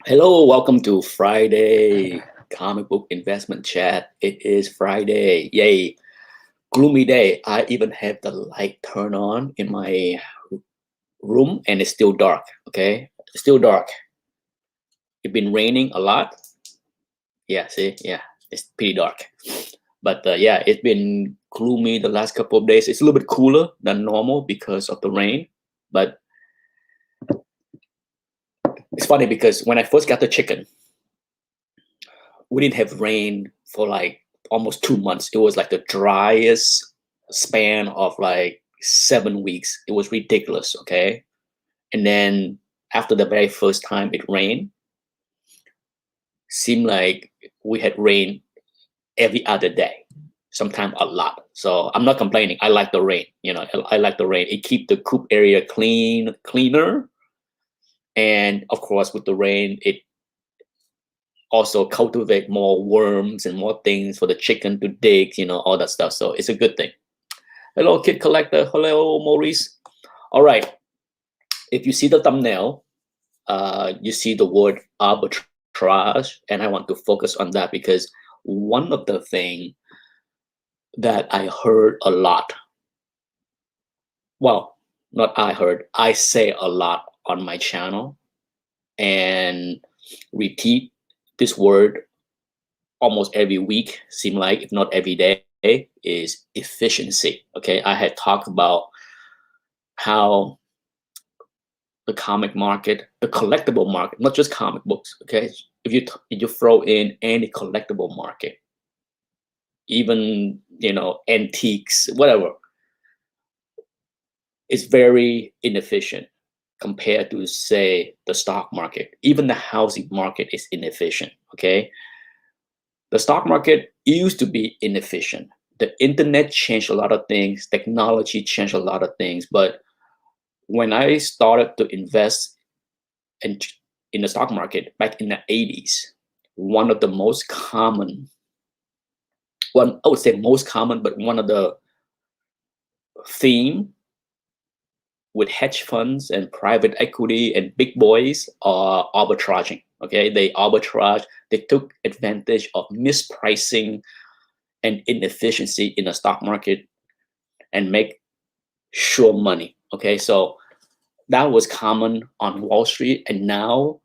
Hello, welcome to Friday comic book investment chat. It is Friday. Yay. Gloomy day. I even have the light turned on in my room and it's still dark. Okay. It's still dark. It's been raining a lot. Yeah, see? Yeah, it's pretty dark. But yeah, it's been gloomy the last couple of days. It's a little bit cooler than normal because of the rain. But it's funny because when I first got the chicken, we didn't have rain for like almost 2 months. It was like the driest span of like 7 weeks. It was ridiculous. Okay. And then after the very first time it rained, seemed like we had rain every other day, sometimes a lot. So I'm not complaining. I like the rain. I like the rain. It keep the coop area cleaner. And of course, with the rain, it also cultivate more worms and more things for the chicken to dig, all that stuff. So it's a good thing. Hello, Kid Collector. Hello, Maurice. All right. If you see the thumbnail, you see the word arbitrage, and I want to focus on that because one of the things that I heard a lot, well, not I heard, I say a lot on my channel and repeat this word almost every week, seem like, if not every day, is efficiency. Okay, I had talked about how the comic market, the collectible market, not just comic books. Okay, if you throw in any collectible market, even antiques, whatever, it's very inefficient compared to say the stock market. Even the housing market is inefficient. Okay, the stock market used to be inefficient. The internet changed a lot of things, technology changed a lot of things, but when I started to invest in, in the stock market back in the 80s, one of the most common, one I would say most common, but one of the theme with hedge funds and private equity and big boys are arbitraging. Okay, they arbitrage, they took advantage of mispricing and inefficiency in the stock market and make sure money. Okay, so that was common on Wall Street, and now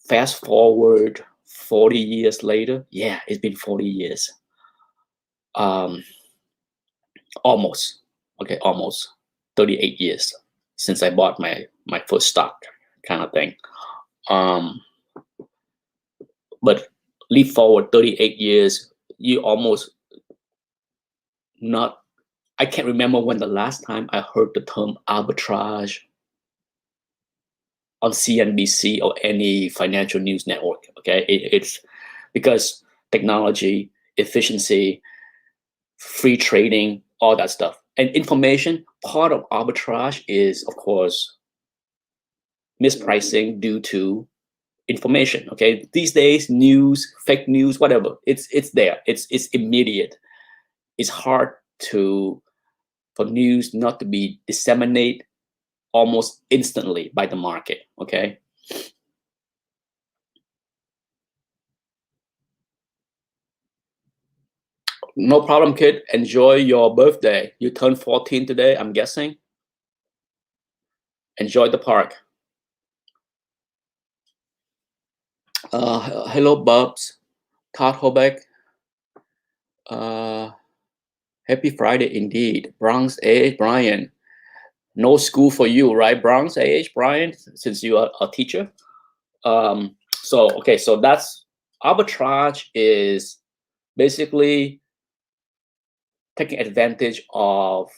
fast forward 40 years later, yeah, it's been 40 years, um almost, okay, almost 38 years since I bought my first stock, kind of thing. um but leap forward 38 years, you almost not, I can't remember when the last time I heard the term arbitrage on CNBC or any financial news network. Okay, it's because technology, efficiency, free trading, all that stuff, and information. Part of arbitrage is, of course, mispricing due to information. Okay, these days, news, fake news, whatever, it's there. It's immediate. It's hard to for news not to be disseminated almost instantly by the market. Okay. No problem, kid. Enjoy your birthday. You turned 14 today, I'm guessing. Enjoy the park. Hello, Bubs. Todd Hobeck. Uh, Happy Friday indeed. Bronx AH Brian. No school for you, right? Bronx AH Brian, since you are a teacher. Okay, so that's arbitrage is basically taking advantage of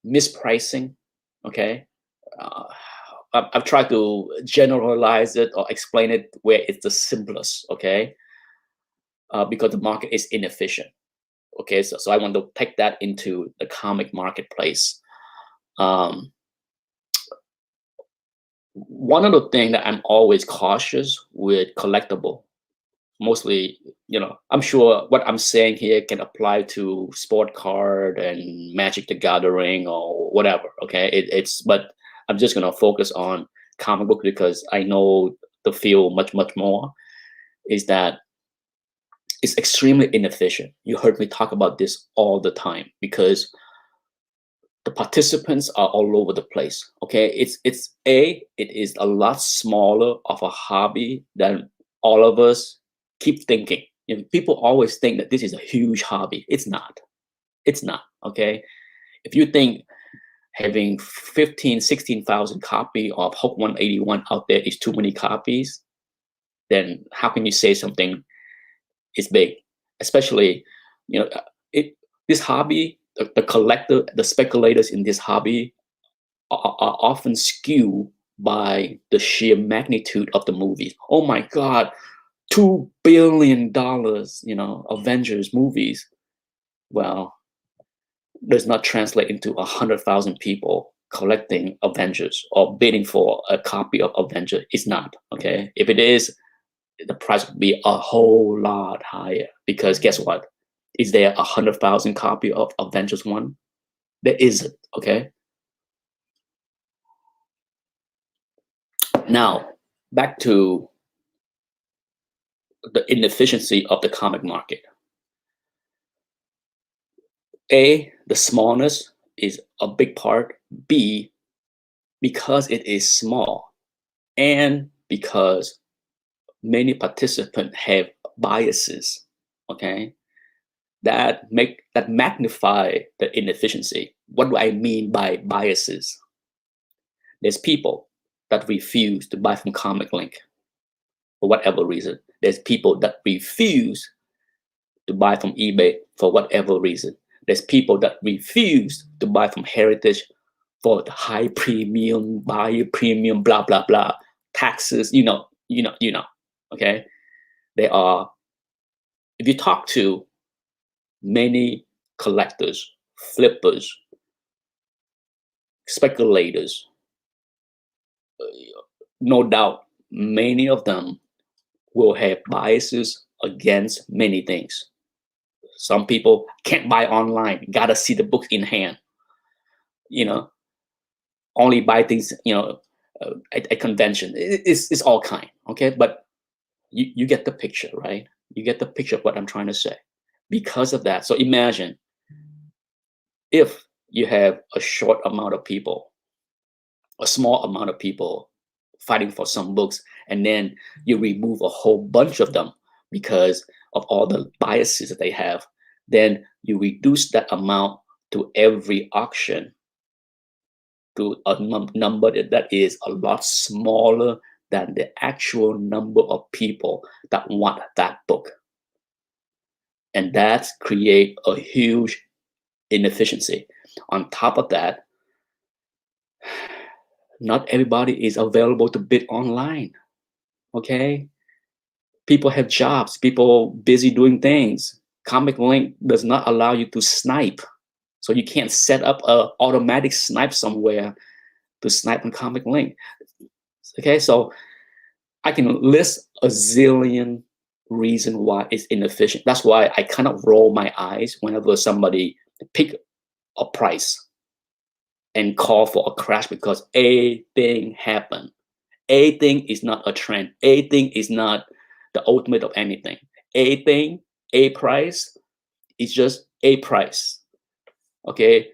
mispricing. Okay. Uh, I've tried to generalize it or explain it where it's the simplest. Okay. Because the market is inefficient. Okay. So I want to take that into the comic marketplace. Um, One of the things that I'm always cautious with collectible, mostly, I'm sure what I'm saying here can apply to sport card and Magic the Gathering or whatever. Okay, but I'm just gonna focus on comic book because I know the field much more, is that it's extremely inefficient. You heard me talk about this all the time because the participants are all over the place. Okay, it is a lot smaller of a hobby than all of us keep thinking. You know, people always think that this is a huge hobby. It's not. It's not. Okay, if you think having 15, 16,000 copy of Hope 181 out there is too many copies, then how can you say something is big? Especially, you know, this hobby, the collector, the speculators in this hobby are often skewed by the sheer magnitude of the movies. Oh my God, $2 billion, Avengers movies. Well, does not translate into 100,000 people collecting Avengers or bidding for a copy of Avengers. It's not, okay? If it is, the price would be a whole lot higher because guess what? Is there 100,000 copy of Avengers 1? There isn't, okay? Now, back to the inefficiency of the comic market. A, the smallness is a big part. B, because it is small and because many participants have biases, okay, that magnify the inefficiency. What do I mean by biases? There's people that refuse to buy from Comic Link for whatever reason. There's people that refuse to buy from eBay for whatever reason. There's people that refuse to buy from Heritage for the high premium, buyer premium, blah, blah, blah, taxes, okay? There are, if you talk to many collectors, flippers, speculators, no doubt many of them will have biases against many things. Some people can't buy online, gotta see the book in hand, only buy things, at convention. It's all kind, okay? But you get the picture, right? You get the picture of what I'm trying to say. Because of that, so imagine if you have a short amount of people, a small amount of people fighting for some books, and then you remove a whole bunch of them because of all the biases that they have, then you reduce that amount to every auction to a number that is a lot smaller than the actual number of people that want that book. And that create a huge inefficiency. On top of that, not everybody is available to bid online, okay? People have jobs, people busy doing things. Comic Link does not allow you to snipe. So you can't set up a automatic snipe somewhere to snipe on Comic Link. Okay, so I can list a zillion reasons why it's inefficient. That's why I kind of roll my eyes whenever somebody pick a price and call for a crash because a thing happened. A thing is not a trend. A thing is not the ultimate of anything. A thing, a price is just a price. Okay,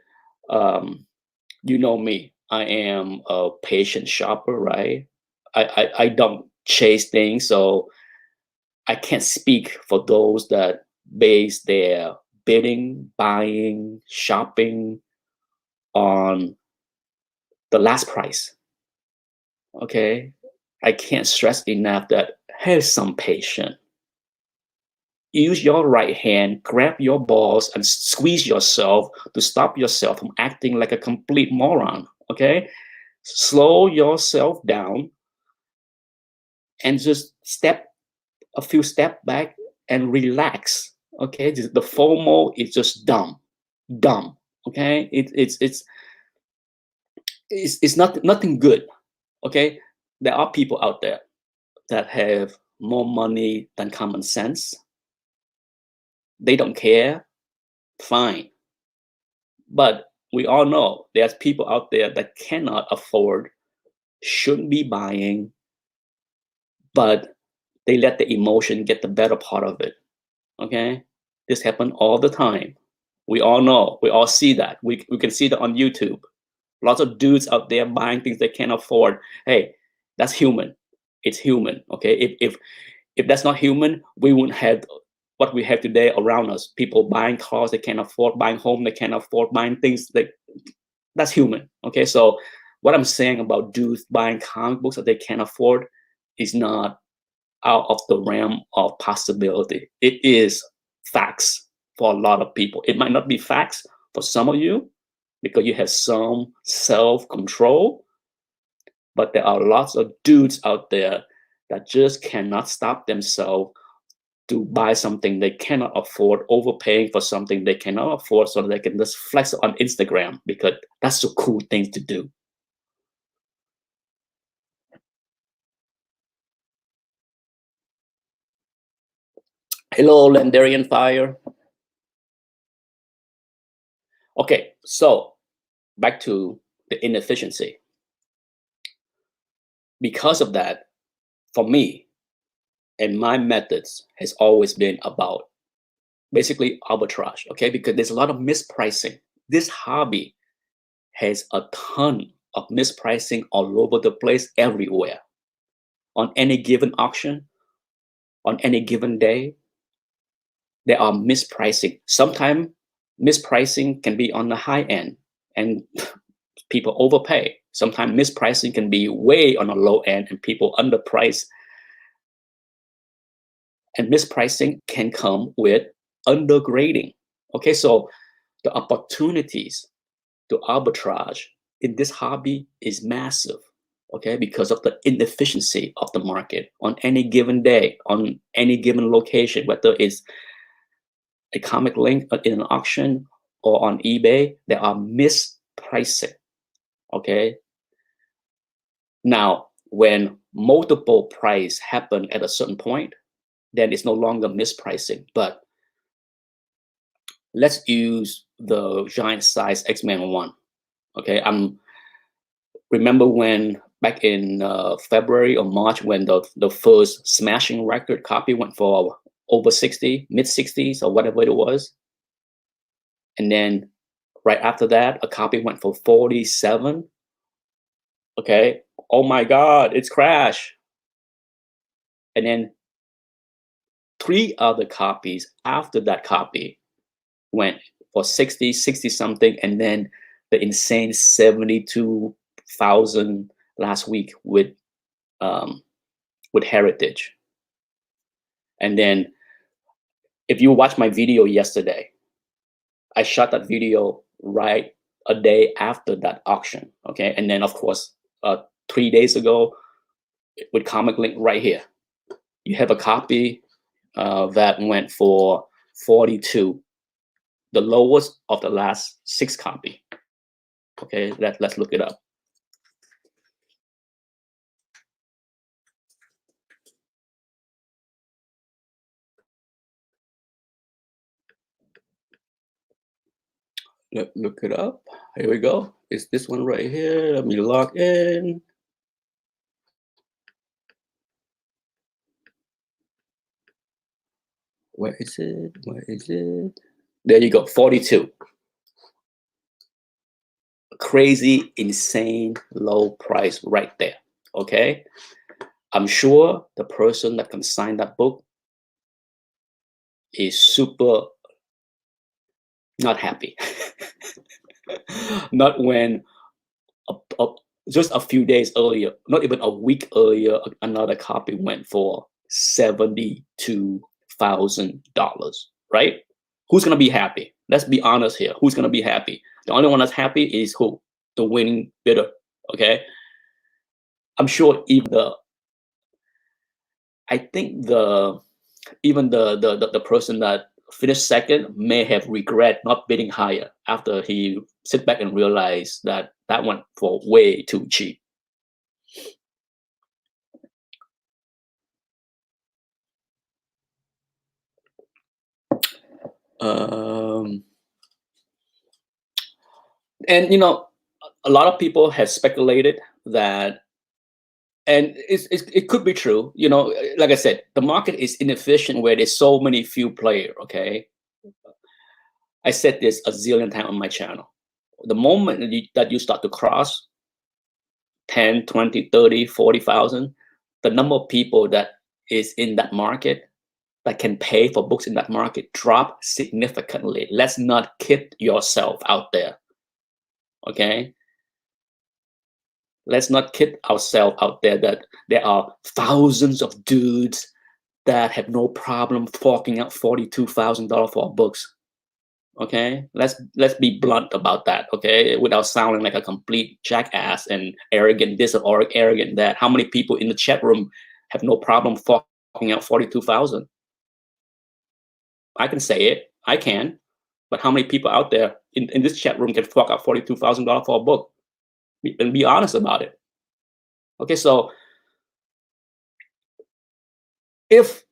you know me. I am a patient shopper, right? I don't chase things, so I can't speak for those that base their bidding, buying, shopping on the last price. Okay, I can't stress enough that have some patience. Use your right hand, grab your balls, and squeeze yourself to stop yourself from acting like a complete moron. Okay, slow yourself down and just step a few steps back and relax. Okay, the FOMO is just dumb. Okay, it's nothing good. Okay, there are people out there that have more money than common sense. They don't care. Fine, but we all know there's people out there that cannot afford, shouldn't be buying, but they let the emotion get the better part of it. Okay, this happens all the time. We all know, we all see that. We can see that on YouTube. Lots of dudes out there buying things they can't afford. Hey, that's human. It's human. Okay, if that's not human, we wouldn't have what we have today around us. People buying cars they can't afford, buying home they can't afford, buying things that's human. Okay, so what I'm saying about dudes buying comic books that they can't afford is not out of the realm of possibility. It is facts for a lot of people. It might not be facts for some of you because you have some self-control, but there are lots of dudes out there that just cannot stop themselves to buy something they cannot afford, overpaying for something they cannot afford so that they can just flex on Instagram because that's a cool thing to do. Hello, Lendarian Fire. Okay, so back to the inefficiency. Because of that, for me, and my methods has always been about basically arbitrage, okay? Because there's a lot of mispricing. This hobby has a ton of mispricing all over the place, everywhere. On any given auction, on any given day, there are mispricing. Sometimes mispricing can be on the high end and people overpay. Sometimes mispricing can be way on the low end and people underprice. And mispricing can come with undergrading. Okay, so the opportunities to arbitrage in this hobby is massive. Okay, because of the inefficiency of the market on any given day, on any given location, whether it's a comic link in an auction or on eBay, there are mispricing. Okay. Now, when multiple price happen at a certain point, then it's no longer mispricing. But let's use the giant size X-Men 1. Okay. Remember when back in February or March when the first smashing record copy went for over 60, mid 60s or whatever it was. And then right after that, a copy went for 47. Okay. Oh my God, it's crashed. And then 3 other copies after that copy went for 60, 60 something. And then the insane 72,000 last week with Heritage. And then if you watch my video yesterday, I shot that video right a day after that auction. Okay. And then of course, 3 days ago with Comic Link right here, you have a copy that went for 42, the lowest of the last 6 copy. Okay, let's look it up. Look it up. Here we go. It's this one right here. Let me log in. Where is it? Where is it? There you go, 42. Crazy, insane, low price right there. Okay. I'm sure the person that consigned that book is super not happy. Not when just a few days earlier, not even a week earlier, another copy went for $72,000, right? Who's gonna be happy? Let's be honest here. Who's gonna be happy? The only one that's happy is who? The winning bidder. Okay. I'm sure I think even the person that finished second may have regret not bidding higher after he sit back and realized that that went for way too cheap. And a lot of people have speculated that and it could be true. You know, like I said, the market is inefficient where there's so many few players. Okay, I said this a zillion times on my channel. The moment that you start to cross 10, 20, 30, 40,000, the number of people that is in that market that can pay for books in that market drop significantly. Let's not kid yourself out there. Okay, let's not kid ourselves out there that there are thousands of dudes that have no problem forking out $42,000 for books. Okay, let's be blunt about that. Okay, without sounding like a complete jackass and arrogant this or arrogant that. How many people in the chat room have no problem forking out 42,000? I can say it. I can. But how many people out there in this chat room can fork out $42,000 for a book? And be honest about it. Okay, so if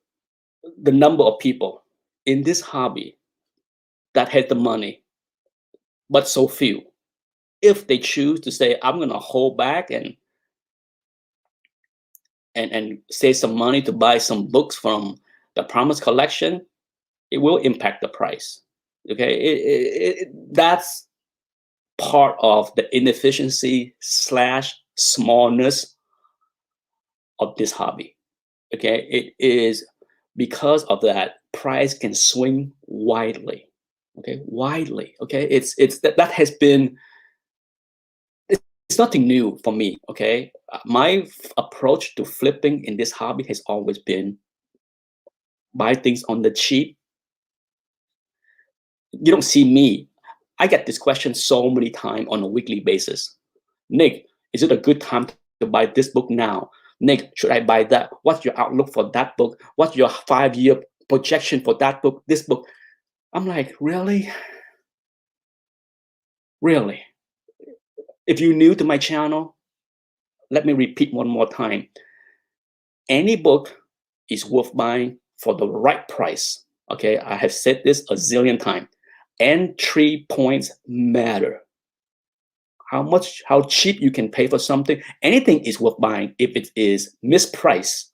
the number of people in this hobby that had the money, but so few, if they choose to say, I'm gonna hold back and save some money to buy some books from the Promise collection, it will impact the price. Okay, that's part of the inefficiency / smallness of this hobby. Okay, it is because of that price can swing widely. Okay, widely. Okay, it's that has been, it's nothing new for me. Okay, my approach to flipping in this hobby has always been buy things on the cheap. You don't see me. I get this question so many times on a weekly basis. Nick, is it a good time to buy this book now? Nick, should I buy that? What's your outlook for that book? What's your 5-year projection for that book, this book? I'm like, really? Really? If you're new to my channel, let me repeat one more time. Any book is worth buying for the right price. Okay, I have said this a zillion times. Entry points matter. How cheap you can pay for something. Anything is worth buying if it is mispriced,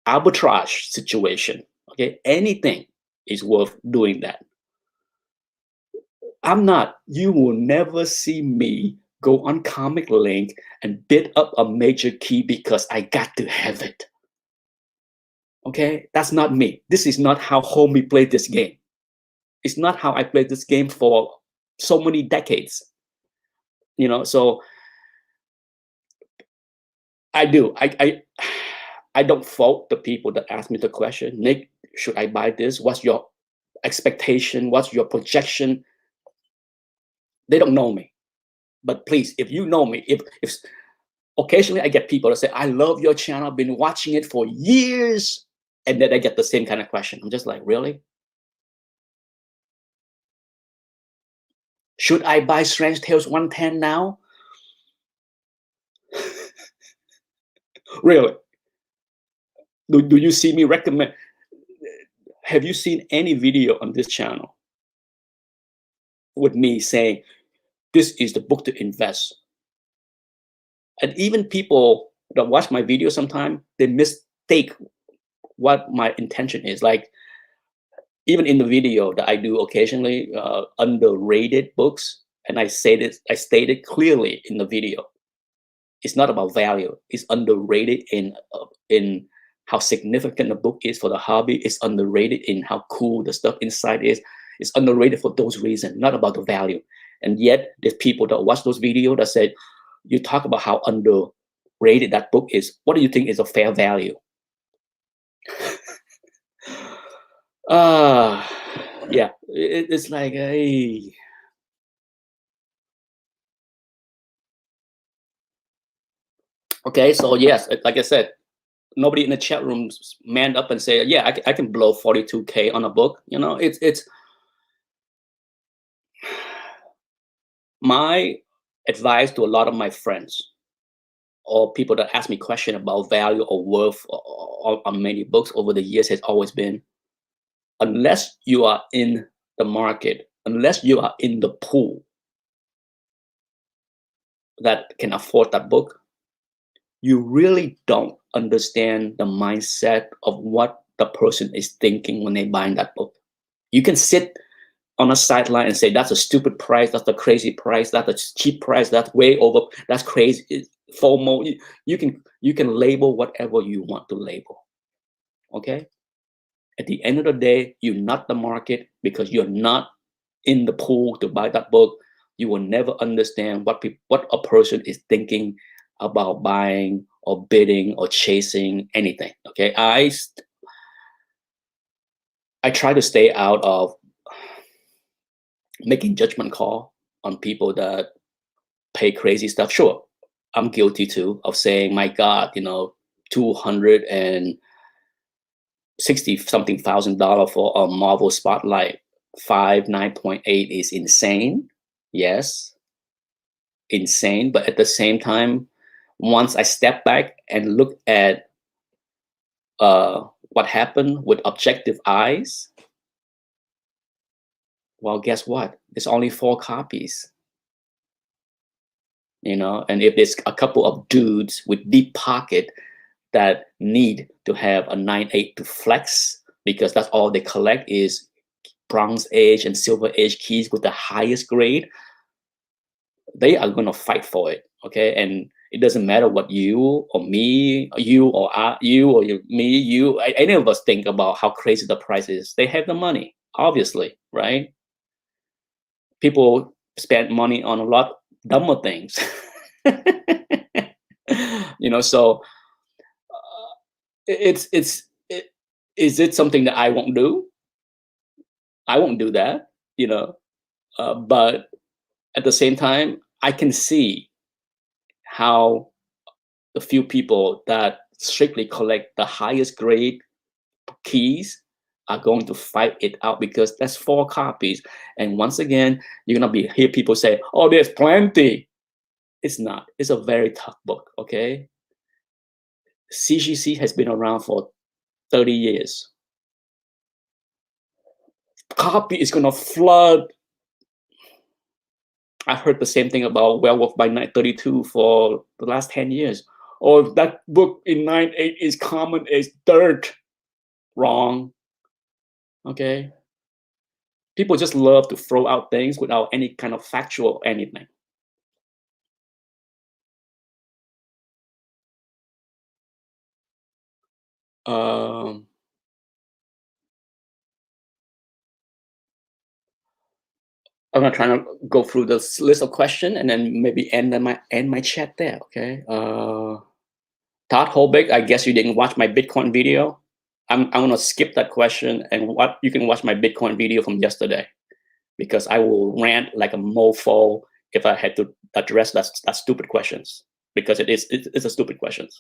arbitrage situation. Okay, anything is worth doing that. You will never see me go on Comic Link and bid up a major key because I got to have it. Okay, that's not me. This is not how homie played this game. It's not how I played this game for so many decades. You know, so I don't fault the people that ask me the question, Nick, should I buy this? What's your expectation? What's your projection? They don't know me. But please, if you know me, if occasionally I get people that say, I love your channel, I've been watching it for years, and then I get the same kind of question. I'm just like, really? Should I buy Strange Tales 110 now? Really? Do you see me recommend? Have you seen any video on this channel with me saying, this is the book to invest? And even people that watch my video sometimes, they mistake what my intention is. Like, even in the video that I do occasionally, underrated books, and I stated clearly in the video, it's not about value. It's underrated in how significant the book is for the hobby. It's underrated in how cool the stuff inside is. It's underrated for those reasons, not about the value. And yet, there's people that watch those videos that said, you talk about how underrated that book is. What do you think is a fair value? Yeah, it's like, hey. Okay, so yes, like I said, nobody in the chat room manned up and say, yeah, I can blow 42K on a book. You know, it's my advice to a lot of my friends or people that ask me question about value or worth on many books over the years has always been, unless you are in the market, unless you are in the pool that can afford that book, you really don't understand the mindset of what the person is thinking when they buying that book. You can sit on a sideline and say that's a stupid price, that's a crazy price, that's a cheap price, that's way over, that's crazy, FOMO. You can label whatever you want to label. Okay. At the end of the day, you're not the market because you're not in the pool to buy that book. You will never understand what a person is thinking about buying or bidding or chasing anything. Okay, I try to stay out of making judgment call on people that pay crazy stuff. Sure, I'm guilty too of saying, my God, 260 something $1,000 for a Marvel Spotlight 9.8 is insane. Yes, insane. But at the same time, once I step back and look at what happened with objective eyes, well, guess what? There's only 4 copies. And if there's a couple of dudes with deep pocket that need to have a 9.8 to flex because that's all they collect is Bronze Age and Silver Age keys with the highest grade, they are going to fight for it. Okay, and it doesn't matter what you or me, or you or any of us think about how crazy the price is. They have the money, obviously, right? People spend money on a lot dumber things. So is it something that I won't do? I won't do that, but at the same time, I can see how the few people that strictly collect the highest grade keys are going to fight it out because that's 4 copies. And once again, you're gonna hear people say, "Oh, there's plenty." It's not. It's a very tough book. Okay, CGC has been around for 30 years. Copy is gonna flood. I heard the same thing about Werewolf by Night 32 for the last 10 years. Oh, that book in 9.8 is common as dirt. Wrong. Okay. People just love to throw out things without any kind of factual anything. Um, I'm gonna try to go through this list of questions and then maybe end my chat there. Okay. Todd Holbeck, I guess you didn't watch my Bitcoin video. I'm gonna skip that question and what you can watch my Bitcoin video from yesterday because I will rant like a mofo if I had to address that stupid questions because it's a stupid questions.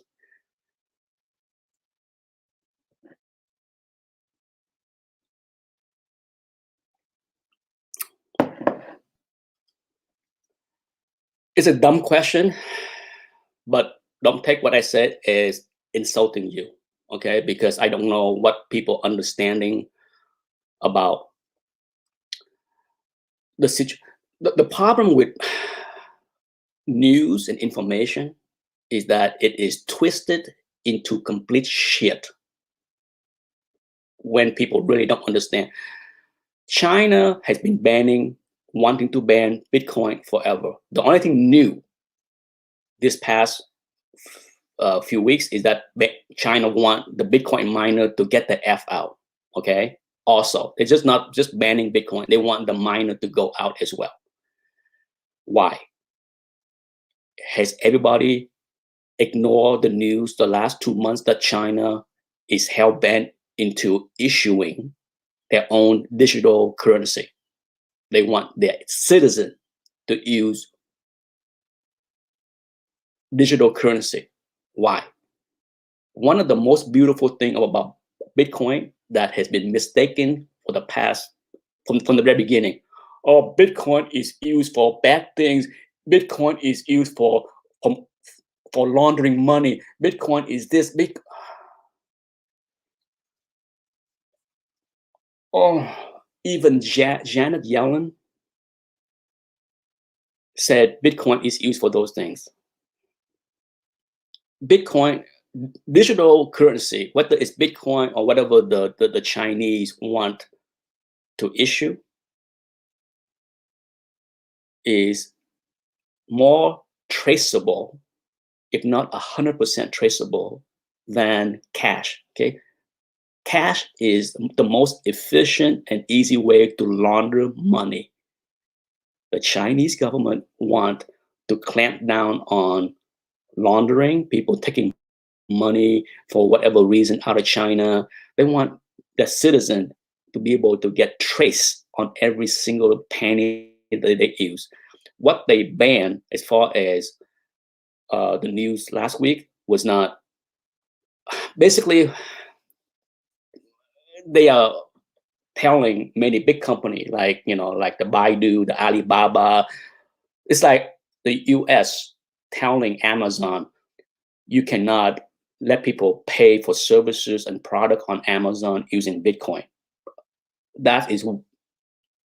It's a dumb question, but don't take what I said as insulting you, okay? Because I don't know what people understanding about the situation. The problem with news and information is that it is twisted into complete shit when people really don't understand. China has been wanting to ban Bitcoin forever. The only thing new this past few weeks is that China want the Bitcoin miner to get the F out. Okay. Also, it's just not just banning Bitcoin. They want the miner to go out as well. Why? Has everybody ignored the news the last 2 months that China is hell bent into issuing their own digital currency? They want their citizens to use digital currency. Why? One of the most beautiful things about Bitcoin that has been mistaken for the past, from the very beginning. Oh, Bitcoin is used for bad things. Bitcoin is used for laundering money. Bitcoin is this big. Oh, even Janet Yellen said Bitcoin is used for those things. Bitcoin, digital currency, whether it's Bitcoin or whatever the Chinese want to issue, is more traceable, if not 100% traceable, than cash. Okay, cash is the most efficient and easy way to launder money. The Chinese government want to clamp down on laundering, people taking money for whatever reason out of China. They want the citizen to be able to get traced on every single penny that they use. What they banned, as far as the news last week, was not basically, they are telling many big companies like, like the Baidu, the Alibaba. It's like the US telling Amazon, you cannot let people pay for services and product on Amazon using Bitcoin. That is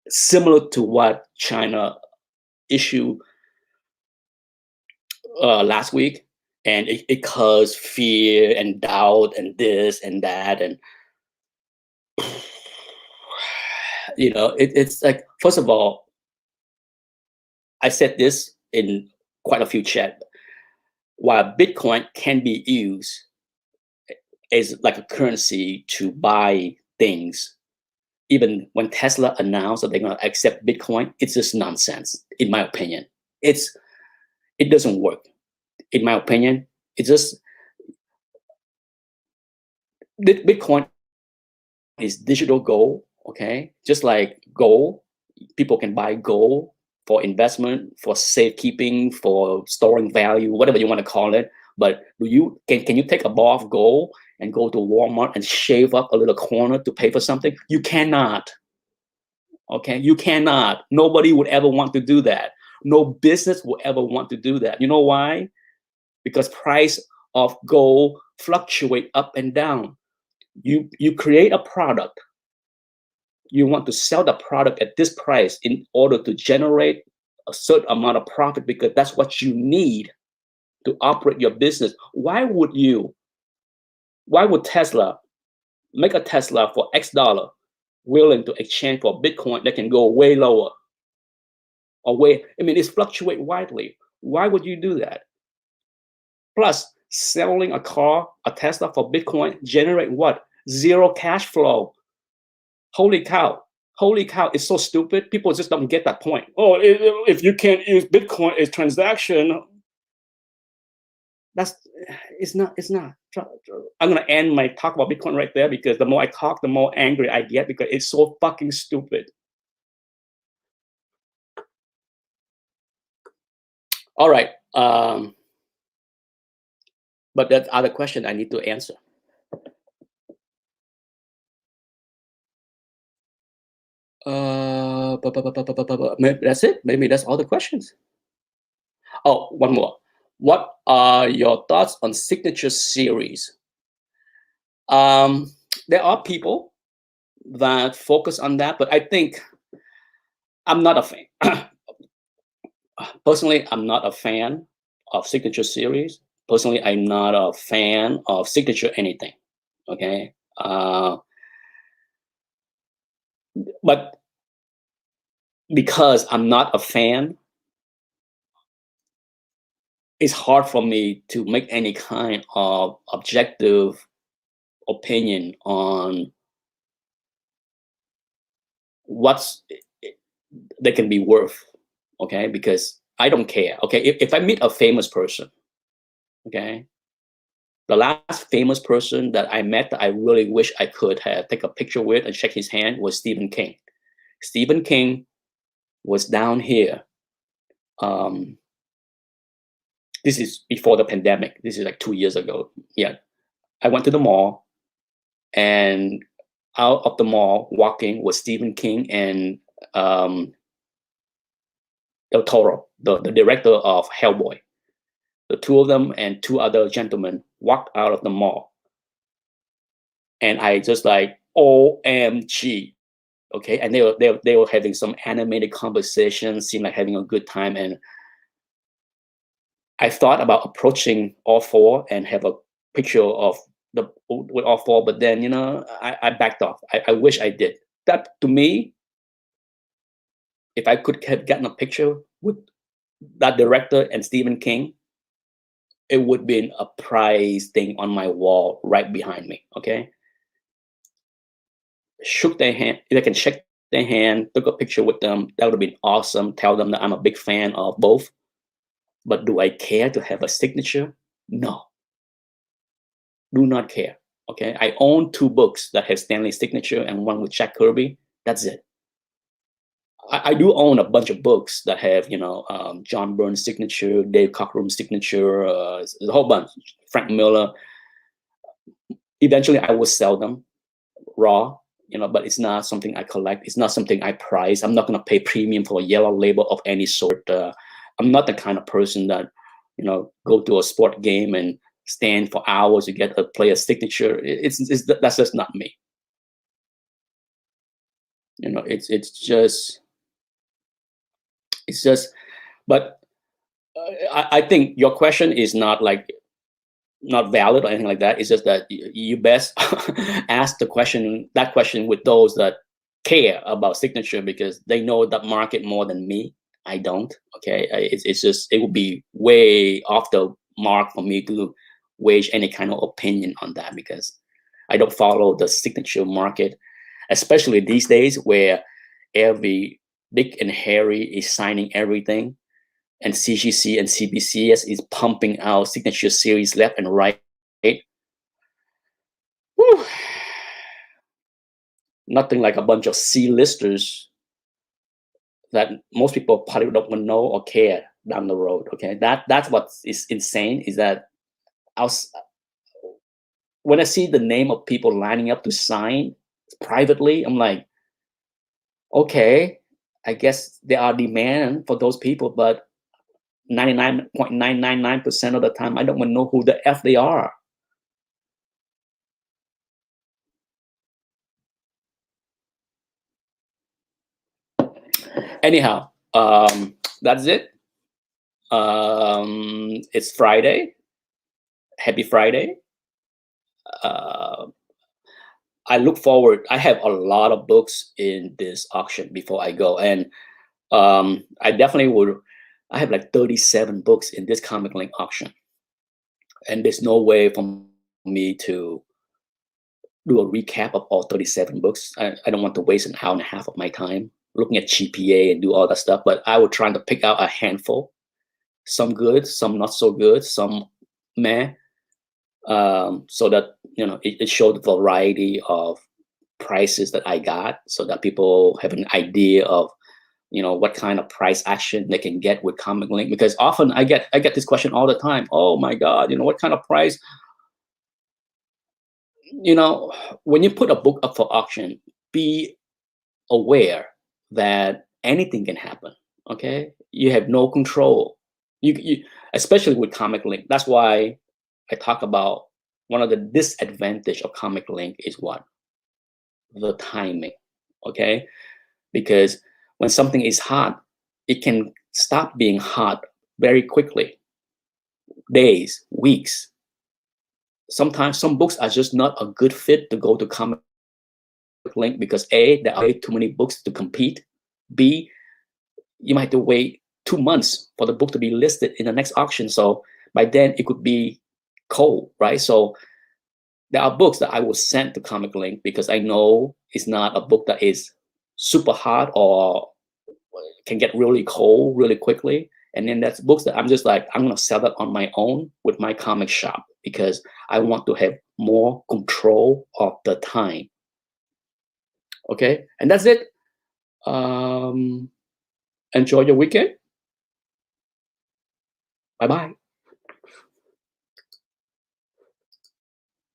similar to what China issued last week, and it caused fear and doubt and this and that, and it's like, first of all, I said this in quite a few chats. While Bitcoin can be used as like a currency to buy things, even when Tesla announced that they're going to accept Bitcoin, it's just nonsense, in my opinion. It doesn't work, in my opinion. It's just, Bitcoin is digital gold, okay? Just like gold, people can buy gold for investment, for safekeeping, for storing value, whatever you want to call it. But can you take a bar of gold and go to Walmart and shave up a little corner to pay for something? You cannot. Okay, you cannot. Nobody would ever want to do that. No business will ever want to do that. You know why? Because price of gold fluctuate up and down. You create a product. You want to sell the product at this price in order to generate a certain amount of profit, because that's what you need to operate your business. Why would Tesla make a Tesla for X dollar willing to exchange for Bitcoin that can go way lower? It's fluctuate widely. Why would you do that? Plus, selling a car, a Tesla for Bitcoin, generate what? Zero cash flow. Holy cow. Holy cow, it's so stupid. People just don't get that point. Oh, if you can't use Bitcoin as transaction, it's not. I'm going to end my talk about Bitcoin right there, because the more I talk, the more angry I get, because it's so fucking stupid. All right. But that's other question I need to answer. Maybe that's it. Maybe that's all the questions. Oh, one more. What are your thoughts on signature series? There are people that focus on that, but I think I'm not a fan. Personally, I'm not a fan of signature series. Personally, I'm not a fan of signature anything. Okay. But because I'm not a fan, it's hard for me to make any kind of objective opinion on what's they can be worth. Okay, because I don't care. Okay, if I meet a famous person, okay, the last famous person that I met that I really wish I could have take a picture with and shake his hand was Stephen King. Stephen King was down here. This is before the pandemic. This is like 2 years ago. Yeah, I went to the mall, and out of the mall walking was Stephen King and Del Toro, the director of Hellboy. The two of them and two other gentlemen walked out of the mall, and I just like, OMG. Okay, and they were having some animated conversation, seemed like having a good time, and I thought about approaching all four and have a picture of the with all four, but then I backed off. I wish I did. That to me, if I could have gotten a picture with that director and Stephen King, it would be a prize thing on my wall right behind me. Okay, shook their hand. If I can shake their hand, took a picture with them, that would have been awesome. Tell them that I'm a big fan of both. But do I care to have a signature? No, do not care. Okay, I own 2 books that have Stanley's signature and one with Jack Kirby. That's it. I do own a bunch of books that have, John Burns' signature, Dave Cockrum's signature, there's a whole bunch, Frank Miller. Eventually, I will sell them raw, but it's not something I collect. It's not something I prize. I'm not going to pay premium for a yellow label of any sort. I'm not the kind of person that, go to a sport game and stand for hours to get a player's signature. That's just not me. It's just, but I think your question is not valid or anything like that. It's just that you best ask that question with those that care about signature, because they know that market more than me. I don't. Okay, it's just, it would be way off the mark for me to wage any kind of opinion on that, because I don't follow the signature market, especially these days where every Dick and Harry is signing everything, and CGC and CBCS is pumping out signature series left and right. Whew. Nothing like a bunch of C-listers that most people probably don't want to know or care down the road. Okay, that's what is insane, is that when I see the name of people lining up to sign privately, I'm like, okay, I guess there are demand for those people, but 99.999% of the time, I don't want to know who the F they are. Anyhow, that's it. It's Friday. Happy Friday. I look forward. I have a lot of books in this auction before I go, and I definitely would. I have like 37 books in this Comic Link auction, and there's no way for me to do a recap of all 37 books. I don't want to waste an hour and a half of my time looking at GPA and do all that stuff, but I would try to pick out a handful, some good, some not so good, some meh, so that it showed the variety of prices that I got, so that people have an idea of what kind of price action they can get with Comic Link. Because often I get this question all the time. Oh my God, what kind of price? When you put a book up for auction, be aware that anything can happen. Okay, you have no control. You especially with Comic Link. That's why I talk about one of the disadvantage of Comic Link is what? The timing. Okay, because when something is hot, it can stop being hot very quickly. Days, weeks. Sometimes some books are just not a good fit to go to Comic Link because A, there are way too many books to compete. B, you might have to wait 2 months for the book to be listed in the next auction. So by then it could be cold, right? So there are books that I will send to Comic Link because I know it's not a book that is super hot or can get really cold really quickly. And then that's books that I'm just like, I'm going to sell that on my own with my comic shop because I want to have more control of the time. Okay. And that's it. Enjoy your weekend. Bye-bye.